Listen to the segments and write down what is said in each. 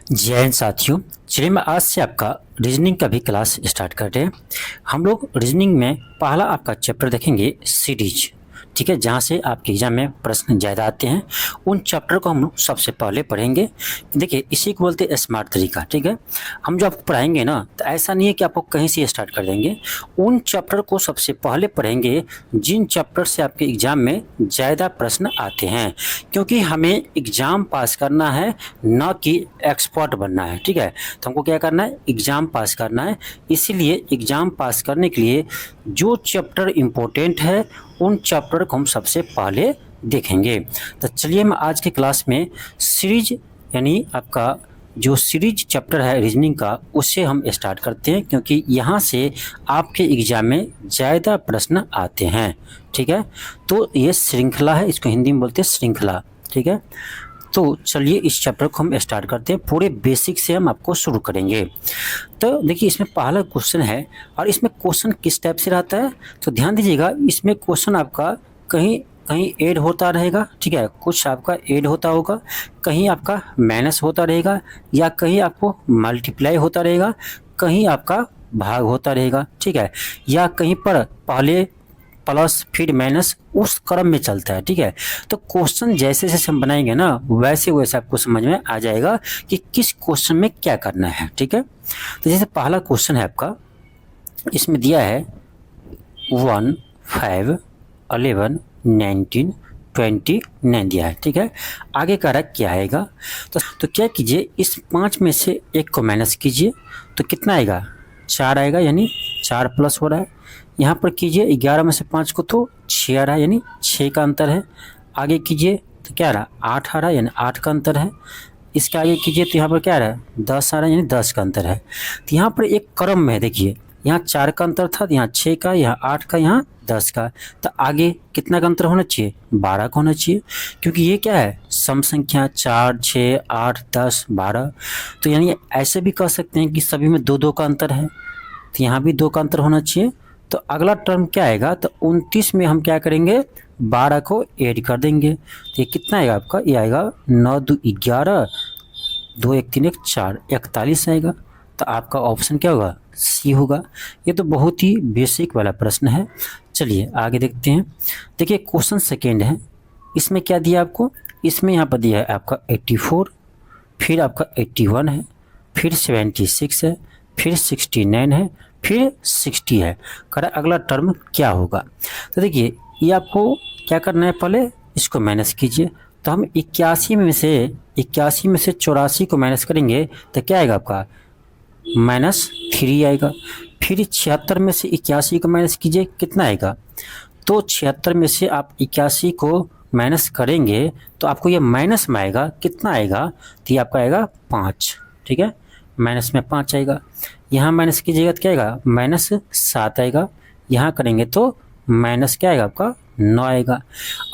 जय हिंद साथियों। चलिए मैं आज से आपका रीजनिंग का भी क्लास स्टार्ट कर रहे हैं। हम लोग रीजनिंग में पहला आपका चैप्टर देखेंगे सीरीज, ठीक है, जहाँ से आपके एग्जाम में प्रश्न ज़्यादा आते हैं। उन चैप्टर को हम लोग सबसे पहले पढ़ेंगे। देखिए इसी को बोलते हैं स्मार्ट तरीका, ठीक है। हम जो आपको पढ़ाएंगे ना, तो ऐसा नहीं है कि आपको कहीं से स्टार्ट कर देंगे। उन चैप्टर को सबसे पहले पढ़ेंगे जिन चैप्टर से आपके एग्जाम में ज़्यादा प्रश्न आते हैं, क्योंकि हमें एग्ज़ाम पास करना है, ना कि एक्सपर्ट बनना है, ठीक है। तो हमको क्या करना है, एग्ज़ाम पास करना है। इसीलिए एग्ज़ाम पास करने के लिए जो चैप्टर इम्पोर्टेंट है उन चैप्टर को हम सबसे पहले देखेंगे। तो चलिए मैं आज के क्लास में सीरीज यानी आपका जो सीरीज चैप्टर है रीजनिंग का, उससे हम स्टार्ट करते हैं, क्योंकि यहाँ से आपके एग्जाम में ज़्यादा प्रश्न आते हैं, ठीक है। तो ये श्रृंखला है, इसको हिंदी में बोलते हैं श्रृंखला, ठीक है। तो चलिए इस चैप्टर को हम स्टार्ट करते हैं। पूरे बेसिक से हम आपको शुरू करेंगे। तो देखिए इसमें पहला क्वेश्चन है, और इसमें क्वेश्चन किस टाइप से रहता है तो ध्यान दीजिएगा। इसमें क्वेश्चन आपका कहीं कहीं ऐड होता रहेगा, ठीक है, कुछ आपका ऐड होता होगा, कहीं आपका माइनस होता रहेगा, या कहीं आपको मल्टीप्लाई होता रहेगा, कहीं आपका भाग होता रहेगा, ठीक है, या कहीं पर पहले प्लस फिर माइनस, उस क्रम में चलता है, ठीक है। तो क्वेश्चन जैसे जैसे हम बनाएंगे ना, वैसे वैसे आपको समझ में आ जाएगा कि किस क्वेश्चन में क्या करना है, ठीक है। तो जैसे पहला क्वेश्चन है आपका, इसमें दिया है 1, 5, 11, 19, 29 दिया है, ठीक है। आगे का रख क्या आएगा, तो क्या कीजिए, इस 5 में से 1 को माइनस कीजिए, तो कितना आएगा, 4 आएगा, यानी 4 प्लस हो रहा है। यहाँ पर कीजिए 11 में से 5 को, तो 6 आ रहा है, यानी 6 का अंतर है। आगे कीजिए तो क्या आ रहा है, 8 आ रहा है, यानी 8 का अंतर है। इसके आगे कीजिए तो यहाँ पर क्या आ रहा है, 10 आ रहा है, यानी 10 का अंतर है। तो यहाँ पर एक क्रम में है, देखिए यहाँ 4 का अंतर था, यहाँ 6 का, यहाँ 8 का, यहाँ 10 का। तो आगे कितना का अंतर होना चाहिए, 12 का होना चाहिए, क्योंकि ये क्या है, सम संख्या 4, 6, 8, 10, 12। तो यानी ऐसे भी कह सकते हैं कि सभी में 2-2 का अंतर है, तो यहाँ भी 2 का अंतर होना चाहिए। तो अगला टर्म क्या आएगा, तो 29 में हम क्या करेंगे, 12 को ऐड कर देंगे। तो ये कितना आएगा आपका, ये आएगा 9 2 11, 2 1 3 1 4, 41 आएगा। तो आपका ऑप्शन क्या होगा, सी होगा। ये तो बहुत ही बेसिक वाला प्रश्न है। चलिए आगे देखते हैं। देखिए क्वेश्चन सेकेंड है, इसमें क्या दिया आपको, इसमें यहाँ पर दिया है आपका 84, फिर आपका 81 है, फिर 76 है, फिर 69 है, फिर 60 है। करा अगला टर्म क्या होगा। तो देखिए ये आपको क्या करना है, पहले इसको माइनस कीजिए। तो हम 81 में से 84 को माइनस करेंगे तो क्या आएगा आपका, -3 आएगा। फिर 76 में से 81 को माइनस कीजिए, कितना आएगा, तो 76 में से आप 81 को माइनस करेंगे तो आपको ये माइनस में आएगा, कितना आएगा, तो ये आपका आएगा 5, ठीक है, माइनस में 5 आएगा। यहाँ माइनस कीजिएगा तो क्या आएगा, -7 आएगा। यहाँ करेंगे तो माइनस क्या आएगा आपका, 9 आएगा।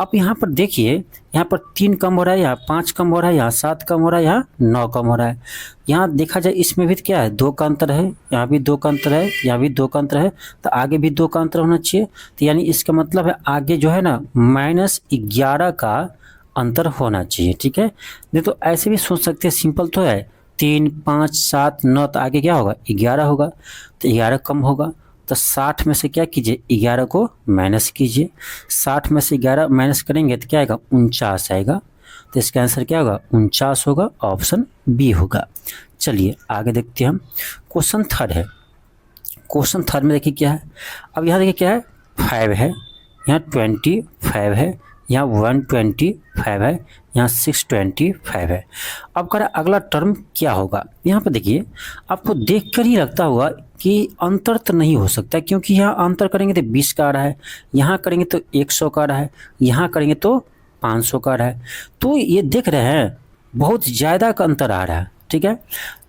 अब यहाँ पर देखिए, यहाँ पर 3 कम हो रहा है, यहाँ 5 कम हो रहा है, यहाँ 7 कम हो रहा है, यहाँ 9 कम हो रहा है। यहाँ देखा जाए इसमें भी क्या है, 2 का अंतर है, यहाँ भी 2 का अंतर है, यहाँ भी 2 का अंतर है, तो आगे भी 2 का अंतर होना चाहिए। तो यानी इसका मतलब है आगे जो है ना, -11 का अंतर होना चाहिए, ठीक है। नहीं तो ऐसे भी सोच सकते हैं, सिंपल तो है, 3, 5, 7, 9, तो आगे क्या होगा, 11 होगा। तो 11 कम होगा, तो 60 में से क्या कीजिए, 11 को माइनस कीजिए। 60 में से 11 माइनस करेंगे तो क्या आएगा, 49 आएगा। तो इसका आंसर क्या होगा, 49 होगा, ऑप्शन बी होगा। चलिए आगे देखते हैं हम। क्वेश्चन थर्ड है। क्वेश्चन थर्ड में देखिए क्या है, अब यहाँ देखिए क्या है, 5 है, यहाँ 25 है, यहाँ 125 है, यहाँ 625 है। अब कह रहा है अगला टर्म क्या होगा। यहाँ पर देखिए आपको देखकर ही लगता होगा कि अंतर तो नहीं हो सकता, क्योंकि यहाँ अंतर करेंगे तो 20 का आ रहा है, यहाँ करेंगे तो 100 का आ रहा है, यहाँ करेंगे तो 500 का आ रहा है। तो ये देख रहे हैं बहुत ज़्यादा का अंतर आ रहा है, ठीक है।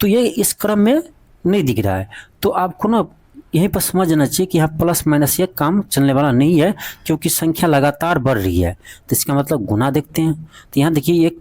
तो ये इस क्रम में नहीं दिख रहा है। तो आपको ना यहीं पर समझ जाना चाहिए कि यहाँ प्लस माइनस ये काम चलने वाला नहीं है, क्योंकि संख्या लगातार बढ़ रही है। तो इसका मतलब गुना देखते हैं। तो यहाँ देखिए एक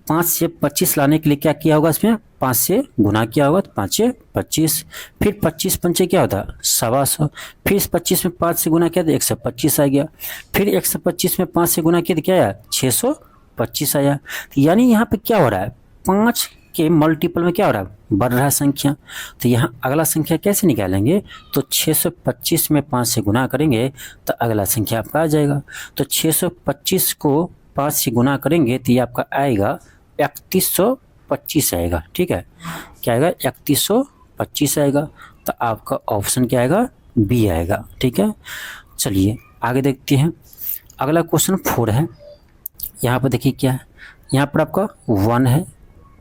5 से 25 लाने के लिए क्या किया होगा, इसमें 5 से गुना किया होगा, तो 5 से 25, फिर 25 पंचे क्या होता है, 125। फिर इस 25 में 5 से गुना किया तो 125 आ गया। फिर 125 में 5 से गुना किया तो क्या आया, 625 आया। तो यानी यहाँ पे क्या हो रहा है, 5 के मल्टीपल में क्या हो रहा है, बढ़ रहा है संख्या। तो यहाँ अगला संख्या कैसे निकालेंगे, तो 625 में 5 से गुना करेंगे तो अगला संख्या आपका आ जाएगा। तो 625 को 5 से गुना करेंगे तो ये आपका आएगा 3125 आएगा। ठीक है, क्या आएगा, 3125 आएगा। तो आपका ऑप्शन क्या आएगा, बी आएगा। ठीक है, चलिए आगे देखते हैं। अगला क्वेश्चन 4 है। यहाँ पर देखिए क्या है, यहाँ पर आपका 1 है,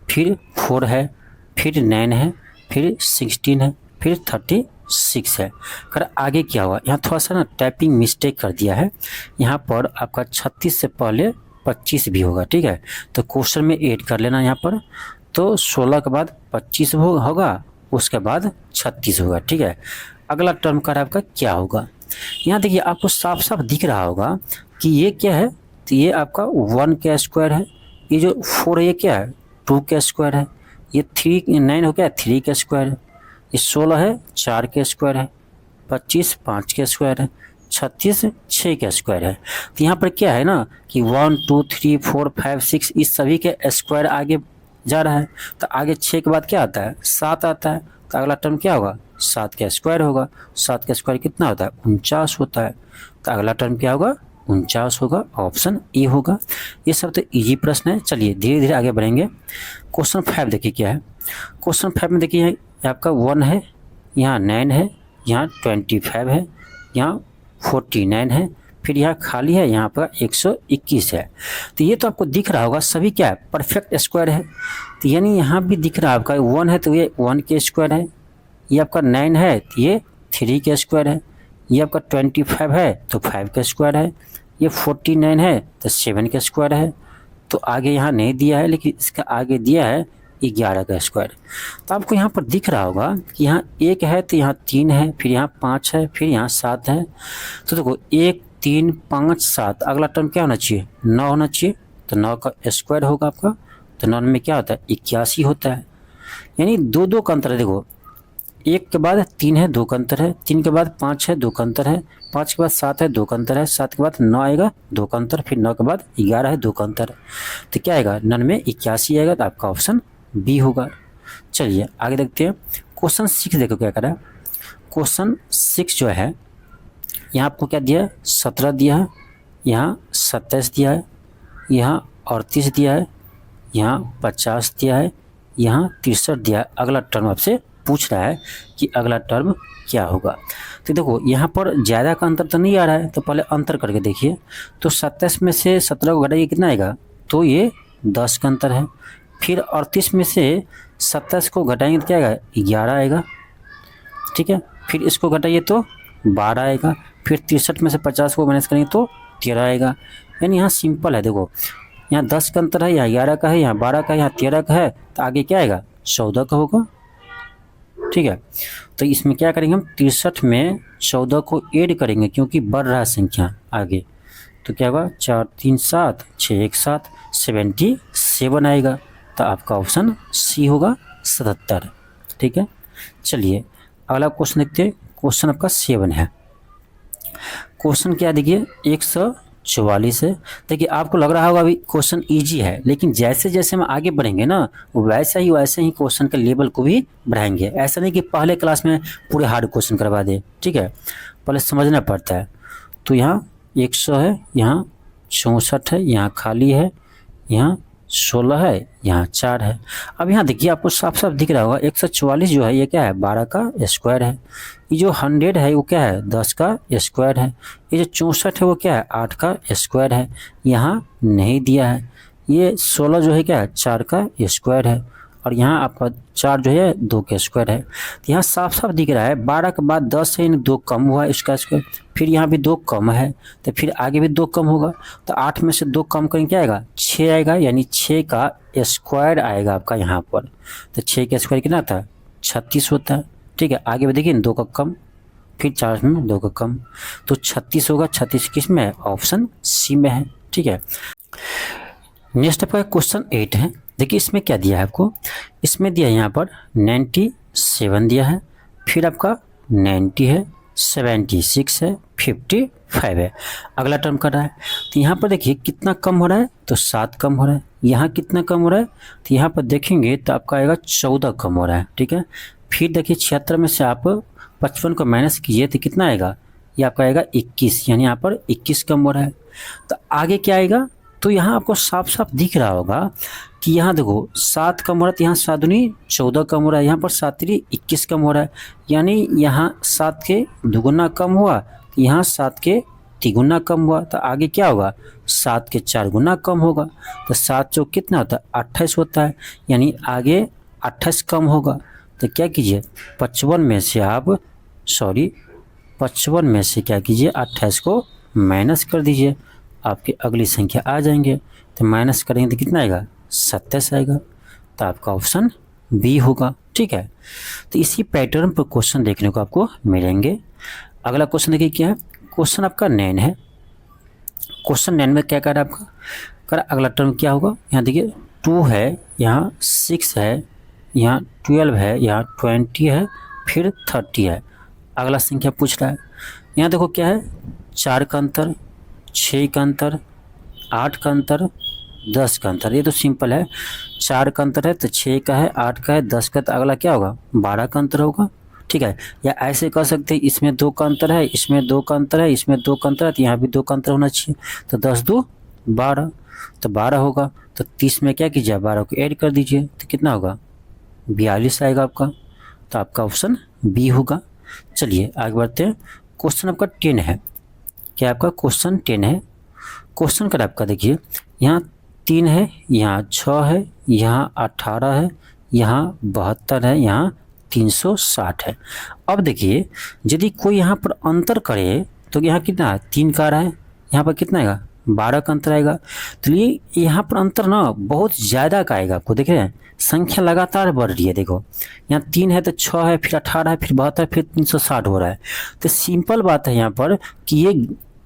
फिर 4 है, फिर 9 है, फिर 16 है, फिर 36 है। कर आगे क्या हुआ, यहाँ थोड़ा सा ना टाइपिंग मिस्टेक कर दिया है। यहाँ पर आपका 36 से पहले 25 भी होगा। ठीक है, तो क्वेश्चन में ऐड कर लेना यहाँ पर। तो 16 के बाद 25 होगा, उसके बाद 36 होगा। ठीक है, अगला टर्म का आपका क्या होगा, यहाँ देखिए आपको साफ साफ दिख रहा होगा कि ये क्या है, तो ये आपका 1 का स्क्वायर है, ये जो 4 है ये क्या है, 2 का स्क्वायर है, ये 9 हो गया 3 का स्क्वायर है, ये 16 है 4 का स्क्वायर है, 25 5 का स्क्वायर है, 36 6 का स्क्वायर है। तो यहाँ पर क्या है ना कि 1 2 3 4 5 6 इस सभी के स्क्वायर आगे जा रहा है। तो आगे 6 के बाद क्या आता है, 7 आता है। तो अगला टर्म क्या होगा, 7 का स्क्वायर होगा। 7 का स्क्वायर कितना होता है, 49 होता है। तो अगला टर्म क्या होगा, 49 होगा। ऑप्शन ए होगा। ये सब तो इजी प्रश्न है। चलिए धीरे धीरे आगे बढ़ेंगे। क्वेश्चन 5 देखिए क्या है। क्वेश्चन 5 में देखिए आपका 1 है, यहाँ 9 है, यहाँ 25 है, यहाँ 49 है, फिर यहाँ खाली है, यहाँ पर 121 है। तो ये तो आपको दिख रहा होगा सभी क्या है, परफेक्ट स्क्वायर है। तो यानी यहाँ भी दिख रहा है आपका 1 है तो ये 1 के स्क्वायर है, ये आपका 9 है तो ये 3 के स्क्वायर है, ये आपका 25 है तो 5 का स्क्वायर है, ये 49 है तो 7 का स्क्वायर है। तो आगे यहाँ नहीं दिया है, लेकिन इसका आगे दिया है 11 का स्क्वायर। तो आपको यहाँ पर दिख रहा होगा कि यहाँ 1 है तो यहाँ 3 है, फिर यहाँ 5 है, फिर यहाँ 7 है। तो देखो 1 3 5 7, अगला टर्म क्या होना चाहिए, 9 होना चाहिए। तो 9 का स्क्वायर होगा आपका। तो 9 में क्या होता है, 81 होता है। यानी 2 का अंतर है। देखो 1 के बाद 3 है, 2 का अंतर है, 3 के बाद 5 है, 2 का अंतर है, 5 के बाद 7 है, 2 का अंतर है, 7 के बाद 9 आएगा, 2 का अंतर, फिर 9 के बाद 11 है, 2 का अंतर। तो क्या आएगा, 9 में 81 आएगा। तो आपका ऑप्शन बी होगा। चलिए आगे देखते हैं। क्वेश्चन 6 देखो क्या करा। क्वेश्चन 6 जो है, यहाँ आपको क्या दिया है, 17 दिया है, यहाँ 27 दिया है, यहाँ 38 दिया है, यहाँ 50 दिया है, यहाँ 63 दिया है। अगला टर्म आपसे पूछ रहा है कि अगला टर्म क्या होगा। तो देखो यहाँ पर ज़्यादा का अंतर तो नहीं आ रहा है, तो पहले अंतर करके देखिए। तो 27 में से 17 को घटाइए कितना आएगा, तो ये 10 का अंतर है। फिर 38 में से 27 को घटाएंगे तो क्या आएगा, 11 आएगा। ठीक है, फिर इसको घटाइए तो 12 आएगा। फिर 63 में से 50 को माइनस करेंगे तो 13 आएगा। यानी यहाँ सिंपल है। देखो यहाँ 10 का अंतर है, यहाँ 11 का है, यहाँ 12 का है, यहाँ 13 का है। तो आगे क्या आएगा, 14 का होगा। ठीक है, तो इसमें क्या करेंगे हम, 63 में 14 को ऐड करेंगे क्योंकि बढ़ रहा है संख्या आगे। तो क्या होगा, 4 3 7 6 1 7 77 आएगा। तो आपका ऑप्शन सी होगा 77। ठीक है, चलिए अगला क्वेश्चन देखते हैं। क्वेश्चन आपका 7 है। क्वेश्चन क्या देखिए, 144 है। देखिए आपको लग रहा होगा अभी क्वेश्चन इजी है, लेकिन जैसे जैसे हम आगे बढ़ेंगे ना, वैसे ही क्वेश्चन के लेवल को भी बढ़ाएंगे। ऐसा नहीं कि पहले क्लास में पूरे हार्ड क्वेश्चन करवा दे। ठीक है, पहले समझना पड़ता है। तो यहाँ 100 है, यहाँ 64 है, यहाँ खाली है, यहाँ 16 है, यहाँ 4 है। अब यहाँ देखिए आपको साफ साफ दिख रहा होगा 144 जो है ये क्या है, 12 का स्क्वायर है। ये जो 100 है वो क्या है, 10 का स्क्वायर है। ये जो 64 है वो क्या है, 8 का स्क्वायर है। यहाँ नहीं दिया है। ये 16 जो है क्या है, 4 का स्क्वायर है। और यहाँ आपका 4 जो है 2 का स्क्वायर है। तो यहाँ साफ साफ दिख रहा है 12 के बाद 10 है, 2 कम हुआ इसका स्क्वायर। फिर यहाँ भी 2 कम है, तो फिर आगे भी 2 कम होगा। तो 8 में से 2 कम करेंगे क्या आएगा, 6 आएगा। यानी 6 का स्क्वायर आएगा आपका यहाँ पर। तो 6 का स्क्वायर कितना था, 36 होता है। ठीक है, आगे भी देखिए 2 का कम, फिर 4 में 2 का कम, तो 36 होगा। 36 किस में है, ऑप्शन सी में है। ठीक है, नेक्स्ट आपका क्वेश्चन 8 है। देखिए इसमें क्या दिया है आपको, इसमें दिया है यहाँ पर 97 दिया है, फिर आपका 90 है, 76 है, 5 है। अगला टर्म कर रहा है, तो यहाँ पर देखिए कितना कम हो रहा है, तो 7 कम हो रहा है। यहाँ कितना कम हो रहा है, तो यहाँ पर देखेंगे तो आपका आएगा 14 कम हो रहा है, ठीक है। फिर देखिए 76 में से आप 55 को माइनस कीजिए तो कितना आएगा, ये आपका आएगा 21, यानी यहाँ पर 21 कम हो रहा है। तो आगे क्या आएगा, तो यहाँ आपको साफ साफ दिख रहा होगा कि यहाँ देखो 7 कम हो रहा है, तो यहाँ 7 दूनी 14 कम हो रहा है, यहाँ पर 7 तिरी 21 कम हो रहा है, यानी यहाँ 7 के दुगुना कम हुआ, यहाँ 7 के तिगुना कम हुआ, तो आगे क्या होगा, 7 के 4 गुना कम होगा, तो 7 चौक कितना होता है, 28 होता है, यानी आगे 28 कम होगा। तो क्या कीजिए 55 में से आप 55 में से क्या कीजिए 28 को माइनस कर दीजिए, आपकी अगली संख्या आ जाएंगे। तो माइनस करेंगे तो कितना आएगा, 27 आएगा। तो आपका ऑप्शन बी होगा, ठीक है। तो इसी पैटर्न पर क्वेश्चन देखने को आपको मिलेंगे। अगला क्वेश्चन देखिए क्या है, क्वेश्चन आपका 9 है। क्वेश्चन 9 में क्या कर रहा है आपका, कर अगला टर्म क्या होगा, यहाँ देखिए 2 है, यहाँ 6 है, यहाँ 12 है, यहाँ 20 है, फिर 30 है। अगला संख्या पूछ रहा है, यहाँ देखो क्या है, 4 का अंतर, 6 का अंतर, 8 का अंतर, 10 का अंतर। ये तो सिंपल है, 4 का अंतर है तो 6 का है, 8 का है, 10 का, तो अगला क्या होगा 12 का अंतर होगा, ठीक है। या ऐसे कह सकते हैं इसमें 2 का अंतर है, इसमें 2 का अंतर है, इसमें 2 का अंतर है, तो यहाँ भी 2 का अंतर होना चाहिए। तो 10 2 12, तो 12 होगा। तो 30 में क्या कीजिए 12 को ऐड कर दीजिए, तो कितना होगा 42 आएगा आपका। तो आपका ऑप्शन बी होगा। चलिए आगे बढ़ते हैं। क्वेश्चन आपका 10 है। क्या आपका क्वेश्चन 10 है। क्वेश्चन का आपका देखिए यहाँ 3 है, यहाँ 6 है, यहाँ 18 है, यहाँ 72 है, यहाँ 360 है। अब देखिए यदि कोई यहाँ पर अंतर करे तो यहाँ कितना 3 का आ रहा है, यहाँ पर कितना आएगा 12 का अंतर आएगा। तो ये यहाँ पर अंतर ना बहुत ज़्यादा का आएगा आपको, देख रहे हैं संख्या लगातार बढ़ रही है। देखो यहाँ 3 है तो 6 है, फिर 18 है, फिर 72, फिर 360 हो रहा है। तो सिंपल बात है यहाँ पर कि ये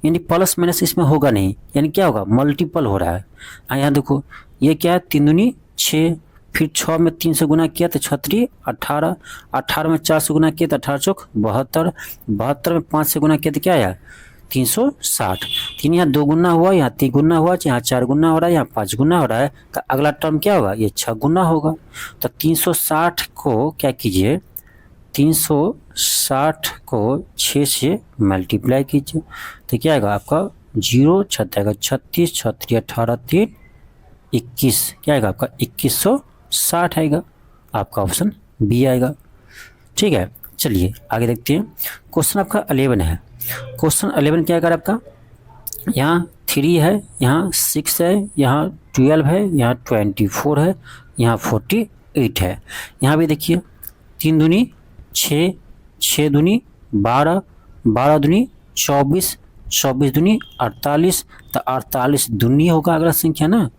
यानी प्लस माइनस इसमें होगा नहीं, यानी क्या होगा मल्टीपल हो रहा है। यहाँ देखो ये क्या है 3 दूनी 6, फिर 6 में 3 से गुना किया तो 6 18, 18 में 4 से गुना किया तो 18 चौक 72, 72 में 5 से गुना किया तो क्या आया 360। 3 यहाँ 2 गुना हुआ, यहाँ 3 गुना हुआ, यहाँ 4 गुना हो रहा है, यहाँ 5 गुना हो रहा है। तो अगला टर्म क्या होगा, ये 6 गुना होगा। तो 360 को क्या कीजिए 360 को 6 से मल्टीप्लाई कीजिए, तो क्या आएगा आपका 0 छत आएगा 36, 36 18 3 21, क्या आएगा आपका 2160 आएगा। आपका ऑप्शन बी आएगा, ठीक है। चलिए आगे देखते हैं। क्वेश्चन आपका 11 है। क्वेश्चन 11 क्या कर आपका, यहाँ 3 है, यहाँ 6 है, यहाँ 12 है, यहाँ 24 है, यहाँ 48 है। यहाँ भी देखिए 3 दूनी 6, 6 दूनी 12, 12 दूनी 24, 24 दूनी 48, तो 48 दूनी होगा अगला संख्या ना।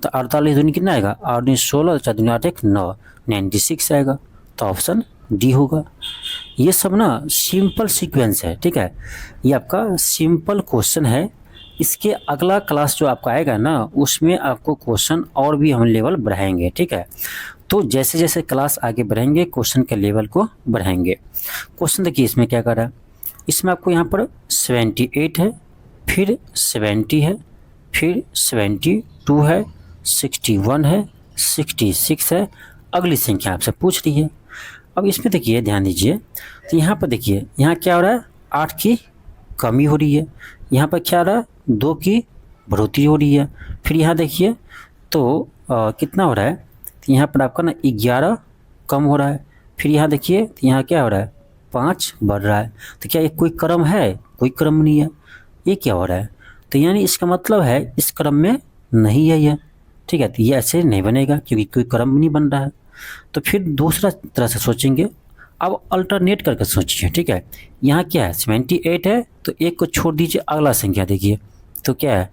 तो 48 दूनी कितना आएगा 8 दूनी 16, 4 दूनी 8 1 9, 96 आएगा। तो ऑप्शन डी होगा। ये सब ना सिंपल सीक्वेंस है, ठीक है। ये आपका सिंपल क्वेश्चन है। इसके अगला क्लास जो आपका आएगा ना उसमें आपको क्वेश्चन और भी हम लेवल बढ़ाएंगे, ठीक है। तो जैसे जैसे क्लास आगे बढ़ेंगे क्वेश्चन के लेवल को बढ़ाएंगे। क्वेश्चन देखिए इसमें क्या कर रहा है, इसमें आपको यहाँ पर 78 है, फिर 70 है, फिर 72 है, 61 है, 66 है। अगली संख्या आपसे पूछ रही है। अब इसमें देखिए ध्यान दीजिए, तो यहाँ पर देखिए यहाँ क्या हो रहा है 8 की कमी हो रही है, यहाँ पर क्या हो रहा है 2 की बढ़ोतरी हो रही है। फिर यहाँ देखिए तो कितना हो रहा है, तो यहाँ पर आपका ना 11 कम हो रहा है। फिर यहाँ देखिए तो यहाँ क्या हो रहा है 5 बढ़ रहा है। तो क्या ये कोई क्रम है, कोई क्रम नहीं है, ये क्या हो रहा है। तो यानी इसका मतलब है इस क्रम में नहीं है ये, ठीक है। तो ये ऐसे नहीं बनेगा क्योंकि कोई क्रम नहीं बन रहा है। तो फिर दूसरा तरह से सोचेंगे, अब अल्टरनेट करके सोचिए, ठीक है। यहाँ क्या है 78 है, तो एक को छोड़ दीजिए, अगला संख्या देखिए तो क्या है,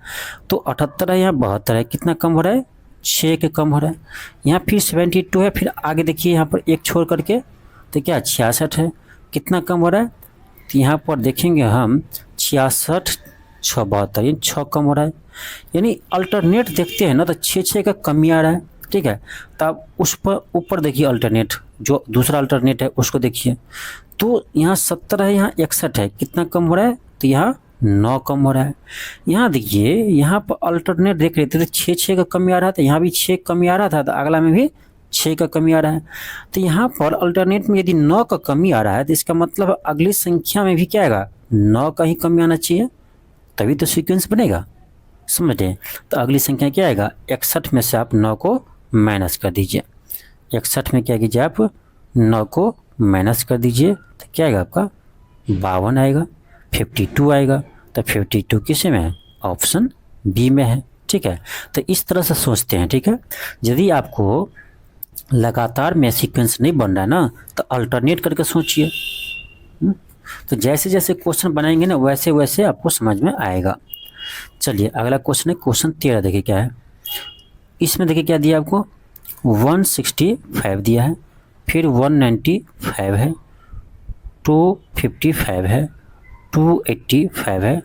तो 78 है, यहाँ 72 है, कितना कम हो रहा है 6 के कम हो रहा है। यहाँ फिर 72 है, फिर आगे देखिए यहाँ पर एक छोड़ करके तो क्या 66 है, कितना कम हो रहा है, तो यहाँ पर देखेंगे हम 66 72, यानी 6 कम हो रहा है। यानी अल्टरनेट देखते हैं ना तो 6 का कमी आ रहा है, ठीक है। तो आप उस पर ऊपर देखिए अल्टरनेट, जो दूसरा अल्टरनेट है उसको देखिए, तो यहाँ 70 है, यहाँ 61 है, कितना कम हो रहा है, तो यहाँ 9 कम हो रहा है। यहाँ देखिए, यहाँ पर अल्टरनेट देख रहे थे तो 6 का कमी आ रहा था, यहाँ भी 6 कमी आ रहा था, तो अगला में भी 6 का कमी आ रहा है। तो यहाँ पर अल्टरनेट में यदि 9 का कमी आ रहा है तो इसका मतलब अगली संख्या में भी क्या आएगा, 9 का ही कमी आना चाहिए, तभी तो सीक्वेंस बनेगा। समझ रहे? तो अगली संख्या क्या आएगा, 61 में से आप 9 को माइनस कर दीजिए। 61 में क्या कीजिए, आप 9 को माइनस कर दीजिए, तो क्या आएगा आपका 52 आएगा। 52 आएगा, तो 52 किस में है, ऑप्शन बी में है। ठीक है, तो इस तरह से सोचते हैं। ठीक है, यदि आपको लगातार में सीक्वेंस नहीं बन रहा है ना, तो अल्टरनेट करके सोचिए। तो जैसे जैसे क्वेश्चन बनाएंगे ना, वैसे वैसे आपको समझ में आएगा। चलिए अगला क्वेश्चन है, क्वेश्चन 13 देखिए क्या है। इसमें देखिए क्या दिया आपको, 165 दिया है, फिर 195 है, 255 है, 285 है,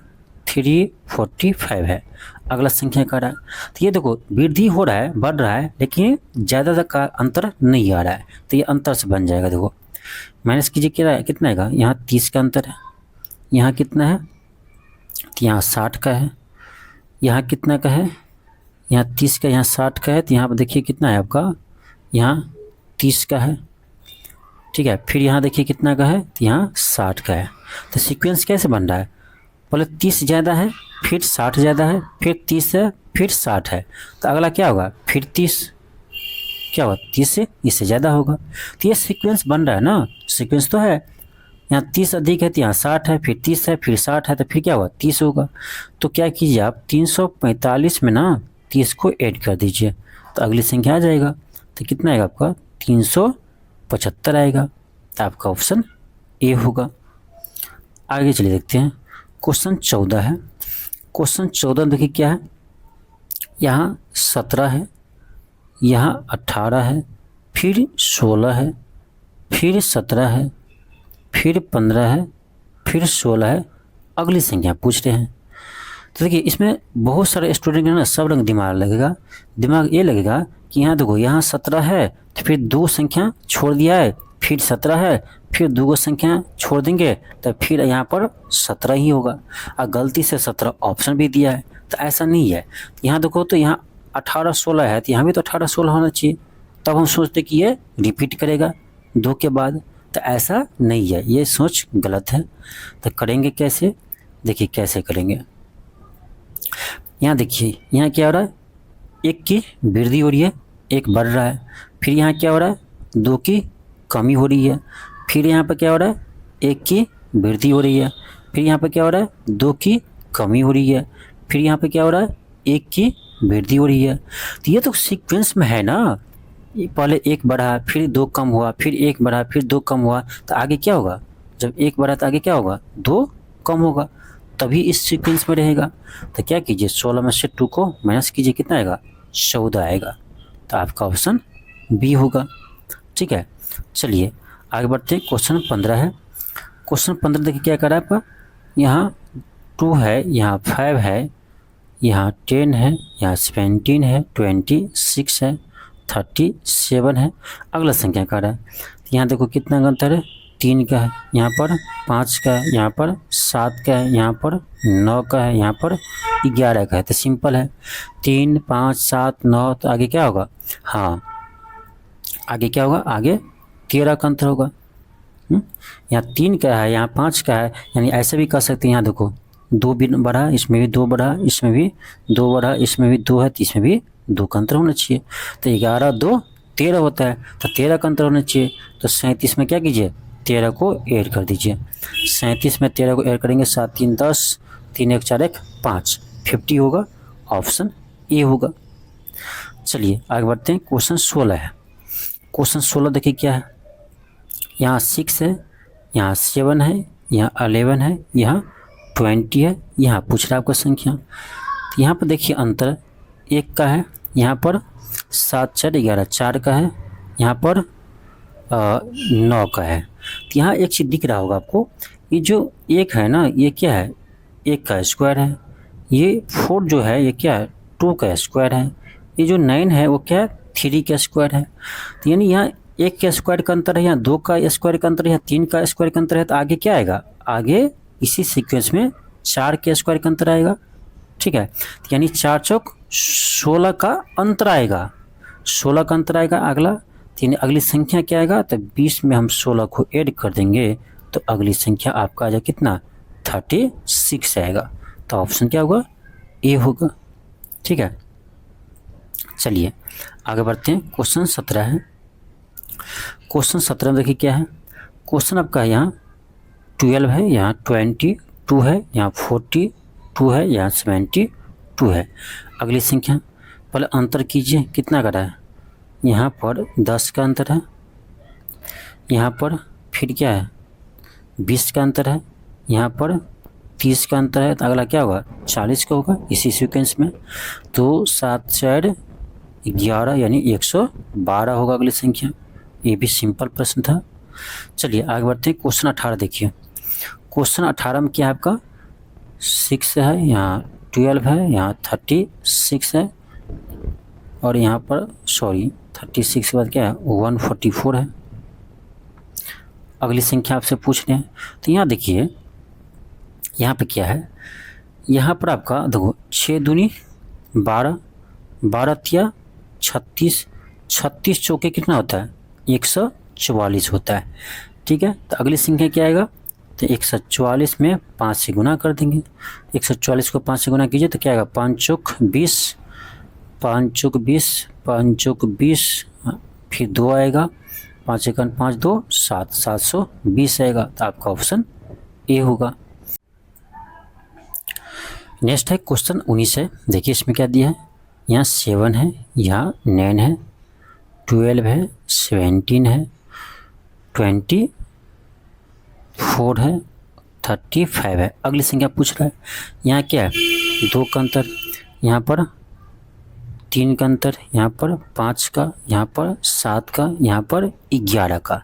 345 है। अगला संख्या का रहा है। तो ये देखो वृद्धि हो रहा है, बढ़ रहा है, लेकिन ज़्यादा का अंतर नहीं आ रहा है, तो ये अंतर से बन जाएगा। देखो माइनस कीजिए, क्या कितना आएगा, यहाँ 30 का अंतर है, यहाँ कितना है, तो यहाँ 60 का है, यहाँ कितना का है, यहाँ 30 का, यहाँ 60 का है, तो यहाँ पर देखिए कितना है आपका, यहाँ 30 का है। ठीक है, फिर यहाँ देखिए कितना का है, तो यहाँ 60 का है। तो सीक्वेंस कैसे बन रहा है, पहले 30 ज़्यादा है, फिर 60 ज़्यादा है, फिर 30 है, फिर 60 है, तो अगला क्या होगा, फिर 30, क्या होगा 30 से इससे ज़्यादा होगा। तो ये सीक्वेंस बन रहा है ना, सीक्वेंस तो है, यहाँ 30 अधिक है तो यहाँ 60 है, फिर 30 है, फिर 60 है, तो फिर क्या होगा 30 होगा। तो क्या कीजिए आप 345 में ना 30 को ऐड कर दीजिए, तो अगली संख्या आ जाएगा। तो कितना आएगा आपका 375 आएगा, तो आपका ऑप्शन ए होगा। आगे चलिए देखते हैं, क्वेश्चन 14 है। क्वेश्चन 14 देखिए क्या है, यहाँ 17 है, यहाँ 18 है, फिर 16 है, फिर 17 है, फिर 15 है, फिर 16 है, अगली संख्या पूछ रहे हैं। तो देखिए इसमें बहुत सारे स्टूडेंट का ना सब रंग दिमाग लगेगा। दिमाग ये लगेगा कि यहाँ देखो, यहाँ 17 है, तो फिर 2 संख्या छोड़ दिया है, फिर 17 है, फिर 2 संख्या छोड़ देंगे, तो फिर यहाँ पर 17 ही होगा, और गलती से 17 ऑप्शन भी दिया है, तो ऐसा नहीं है। यहाँ देखो तो यहाँ 18 16 है, तो यहाँ भी तो 18 16 होना चाहिए, तब हम सोचते कि ये रिपीट करेगा 2 के बाद, तो ऐसा नहीं है, ये सोच गलत है। तो करेंगे कैसे, देखिए कैसे करेंगे। यहाँ देखिए, यहाँ क्या हो रहा है, 1 की वृद्धि हो रही है, 1 बढ़ रहा है, फिर यहाँ क्या हो रहा है, 2 की कमी हो रही है, फिर यहाँ पर क्या हो रहा है, 1 की वृद्धि हो रही है, फिर यहाँ पर क्या हो रहा है, 2 की कमी हो रही है, फिर यहाँ पे क्या हो रहा है, 1 की वृद्धि हो रही है। तो ये तो सीक्वेंस में है ना, पहले 1 बढ़ा, फिर 2 कम हुआ, फिर 1 बढ़ा, फिर 2 कम हुआ, तो आगे क्या होगा, जब 1 बढ़ा तो आगे क्या होगा, 2 कम होगा, तभी इस सीक्वेंस में रहेगा। तो क्या कीजिए, 16 में से 2 को माइनस कीजिए, कितना आएगा, 14 आएगा, तो आपका ऑप्शन बी होगा। ठीक है, चलिए आगे बढ़ते हैं। क्वेश्चन 15 है। क्वेश्चन 15 देखिए क्या कर रहा है आपका, यहाँ 2 है, यहाँ 5 है, यहाँ 10 है, यहाँ 17 है, 26 है, 37 है, अगला संख्या का रहा है। यहाँ देखो कितना अंतर है, 3 का है, यहाँ पर 5 का है, यहाँ पर 7 का है, यहाँ पर 9 का है, यहाँ पर 11 का है। तो सिंपल है, 3 5 7 9, तो आगे क्या होगा, हाँ आगे क्या होगा, आगे 13 का अंतर होगा। यहाँ 3 का है, यहाँ 5 का है, यानी ऐसे भी कर सकते हैं। यहाँ देखो 2 भी बढ़ा, इसमें भी 2 बढ़ा, इसमें भी 2 बढ़ा, इसमें भी 2 है, तो इसमें भी 2 का अंतर होना चाहिए। तो 11 2 13 होता है, तो 13 का अंतर होना चाहिए। तो 37 में क्या कीजिए, 13 को ऐड कर दीजिए। 37 में 13 को ऐड करेंगे, 7 3 10, 3 1 4 1 5, 50 होगा, ऑप्शन ए होगा। चलिए आगे बढ़ते हैं। क्वेश्चन 16 है। क्वेश्चन 16 देखिए क्या है, यहाँ 6 है, यहाँ 7 है, यहाँ 11 है, यहाँ 20 है, यहाँ पूछ रहा है आपका संख्या। तो यहाँ पर देखिए अंतर 1 का है, यहाँ पर 7 4 11 4 का है, यहाँ पर 9 का है। तो यहाँ एक चीज़ दिख रहा होगा आपको, ये जो 1 है ना, ये क्या है, 1 का स्क्वायर है। ये 4 जो है, ये क्या है, 2 का स्क्वायर है। ये जो 9 है वो क्या है, 3 का स्क्वायर है। तो यानी यहाँ 1 के स्क्वायर का अंतर है, यहाँ 2 का स्क्वायर का अंतर है, यहाँ 3 का स्क्वायर का अंतर है। तो आगे क्या आएगा, आगे इसी सीक्वेंस में 4 के स्क्वायर का अंतर आएगा, ठीक है। तो यानी 4 चौक 16 का अंतर आएगा, 16 का अंतर आएगा अगला। तो यानी अगली संख्या क्या आएगा, तो 20 में हम 16 को ऐड कर देंगे तो अगली संख्या आपका आ जाएगा कितना, 36 आएगा। तो ऑप्शन क्या होगा, ए होगा, ठीक है। चलिए आगे बढ़ते हैं। क्वेश्चन 17 है। क्वेश्चन 17 में देखिए क्या है। क्वेश्चन आपका यहाँ 12 है, यहाँ 22 है, यहाँ 42 है, यहाँ 72 है। अगली संख्या पहले अंतर कीजिए, कितना का है, यहाँ पर 10 का अंतर है, यहाँ पर फिर क्या है 20 का अंतर है, यहाँ पर 30 का अंतर है। तो अगला क्या होगा, 40 का होगा इसी सीक्वेंस में। तो 7 4 11 यानी 112 होगा अगली संख्या। ये भी सिंपल प्रश्न था। चलिए आगे बढ़ते हैं। क्वेश्चन 18 देखिए। क्वेश्चन 18 में क्या है आपका 6 है, यहाँ 12 है, यहाँ 36 है, और यहाँ पर 36 के बाद क्या है 144 है। अगली संख्या आपसे पूछ रहे हैं। तो यहाँ देखिए यहाँ पे क्या है, यहाँ पर आपका देखो 6 दूनी 12, 12 तिया 36, 36 चौके कितना होता है 144 होता है, ठीक है। तो अगली संख्या क्या आएगा, तो 144 में 5 से गुना कर देंगे। 144 को 5 से गुना कीजिए तो क्या आएगा 5 चौक 20, 5 चौक 20, 5 चौक 20, फिर 2 आएगा, 5 1 5 2 7, 720 आएगा। तो आपका ऑप्शन ए होगा। नेक्स्ट है क्वेश्चन 19 है। देखिए इसमें क्या दिया है, यहाँ 7 है, यहाँ 9 है, 12 है, 17 है, 24 है, 35 है। अगली संख्या पूछ रहा है। यहाँ क्या है 2 का अंतर, यहाँ पर 3 का अंतर, यहाँ पर 5 का, यहाँ पर 7 का, यहाँ पर 11 का।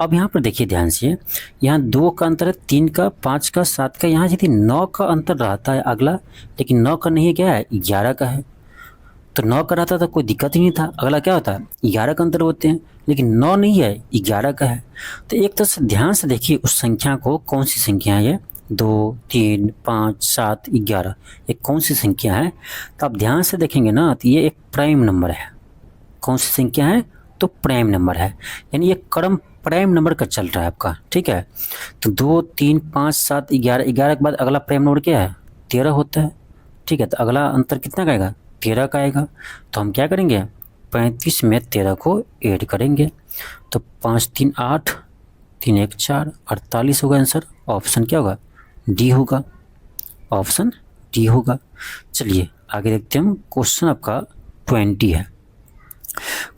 अब यहाँ पर देखिए ध्यान से, यहाँ 2 का अंतर है, 3 का, 5 का, 7 का। यहाँ यदि 9 का अंतर रहता है अगला, लेकिन 9 का नहीं है, क्या है 11 का है। तो 9 का रहता तो कोई दिक्कत ही नहीं था। अगला क्या होता है 11 का अंतर होते हैं, लेकिन 9 नहीं है 11 का है। तो एक तरह से ध्यान से देखिए उस संख्या को, कौन सी संख्या है ये, 2 3 5 7 11, ये कौन सी संख्या है। तो आप ध्यान से देखेंगे ना, तो ये एक प्राइम नंबर है। कौन सी संख्या है, तो प्राइम नंबर है, यानी ये क्रम प्राइम नंबर का चल रहा है आपका, ठीक है। तो 2 3 5 7 11, 11 के बाद अगला प्राइम नंबर क्या है 13 होता है, ठीक है। तो अगला अंतर कितना का आएगा 13 का आएगा। तो हम क्या करेंगे 35 में 13 को ऐड करेंगे। तो 5 3 8, 3 1 4, 48 होगा आंसर। ऑप्शन क्या होगा, डी होगा, ऑप्शन डी होगा। चलिए आगे देखते हैं हम। क्वेश्चन आपका 20 है।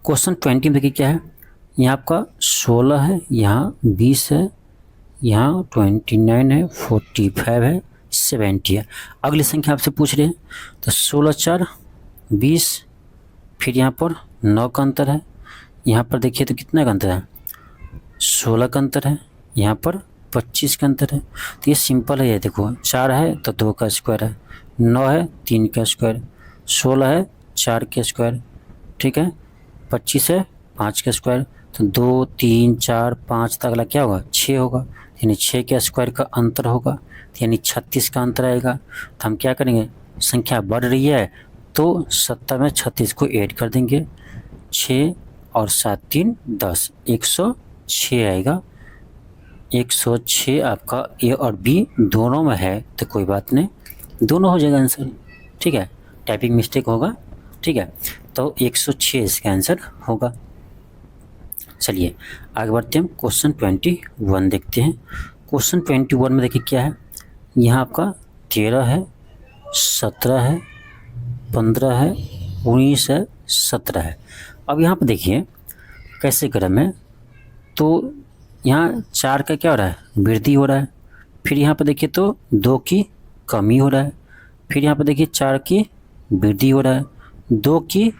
क्वेश्चन 20 में देखिए क्या है, यहाँ आपका 16 है, यहाँ 20 है, यहाँ 29 है, 45 है, 70 है। अगली संख्या आपसे पूछ रहे हैं। तो 16 4 20, फिर यहाँ पर 9 का अंतर है, यहाँ पर देखिए तो कितना का अंतर है 16 का अंतर है, यहाँ पर 25 का अंतर है। तो ये सिंपल है, ये देखो 4 है तो 2 का स्क्वायर है, 9 है 3 का स्क्वायर, 16 है 4 का स्क्वायर, ठीक है, 25 है 5 का स्क्वायर। तो 2 3 4 5 तक अगला क्या होगा 6 होगा, यानी 6 के स्क्वायर का अंतर होगा, यानी 36 का अंतर आएगा। तो हम क्या करेंगे, संख्या बढ़ रही है तो 70 में 36 को ऐड कर देंगे, 6 और 7 3 10, 106 आएगा। 106 आपका ए और बी दोनों में है, तो कोई बात नहीं, दोनों हो जाएगा आंसर, ठीक है। टाइपिंग मिस्टेक होगा, ठीक है। तो 106 इसका आंसर होगा। चलिए आगे बढ़ते हैं। क्वेश्चन 21 देखते हैं। क्वेश्चन 21 में देखिए क्या है, यहाँ आपका 13 है, 17 है, 15 है, 19 है, 17 है। अब यहाँ पर देखिए कैसे क्रम है। तो यहाँ 4 का क्या हो रहा है वृद्धि हो रहा है, फिर यहाँ पर देखिए तो 2 की कमी हो रहा है, फिर यहाँ पर देखिए 4 की वृद्धि हो रहा है, 2 की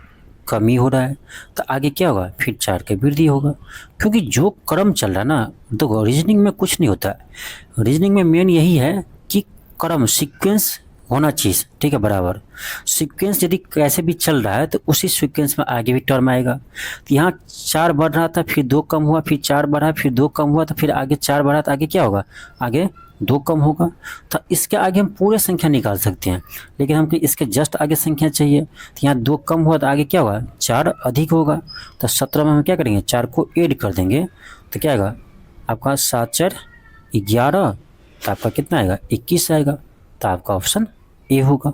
कमी हो रहा है। तो आगे क्या होगा, फिर 4 की वृद्धि होगा, क्योंकि जो क्रम चल रहा है ना, तो रीजनिंग में कुछ नहीं होता है। रीजनिंग में मेन यही है कि क्रम सीक्वेंस होना चाहिए, ठीक है, बराबर सीक्वेंस यदि कैसे भी चल रहा है तो उसी सीक्वेंस में आगे भी टर्म आएगा। तो यहाँ 4 बढ़ रहा था, फिर 2 कम हुआ, फिर 4 बढ़ा, फिर 2 कम हुआ, तो फिर आगे 4 बढ़ा, तो आगे क्या होगा, आगे 2 कम होगा, तो इसके आगे हम पूरे संख्या निकाल सकते हैं, लेकिन हमको इसके जस्ट आगे संख्या चाहिए। तो यहाँ 2 कम हुआ तो आगे क्या होगा, 4 अधिक होगा। तो 17 में हम क्या करेंगे, 4 को ऐड कर देंगे, तो क्या आएगा आपका 7 4 11, तो आपका कितना आएगा 21 आएगा। तो आपका ऑप्शन ए होगा।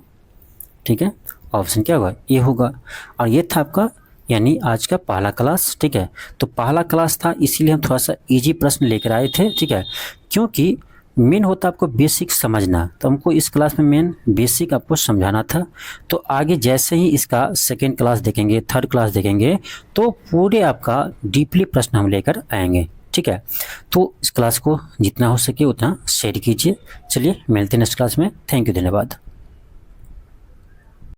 ठीक है, ऑप्शन क्या होगा, ए होगा। और ये था आपका यानी आज का पहला क्लास। ठीक है, तो पहला क्लास था इसीलिए हम थोड़ा सा इजी प्रश्न लेकर आए थे। ठीक है, क्योंकि मेन होता आपको बेसिक समझना, तो हमको इस क्लास में मेन बेसिक आपको समझाना था। तो आगे जैसे ही इसका सेकेंड क्लास देखेंगे, थर्ड क्लास देखेंगे, तो पूरे आपका डीपली प्रश्न हम लेकर आएंगे। ठीक है, तो इस क्लास को जितना हो सके उतना शेयर कीजिए। चलिए मिलते हैं नेक्स्ट क्लास में। थैंक यू, धन्यवाद।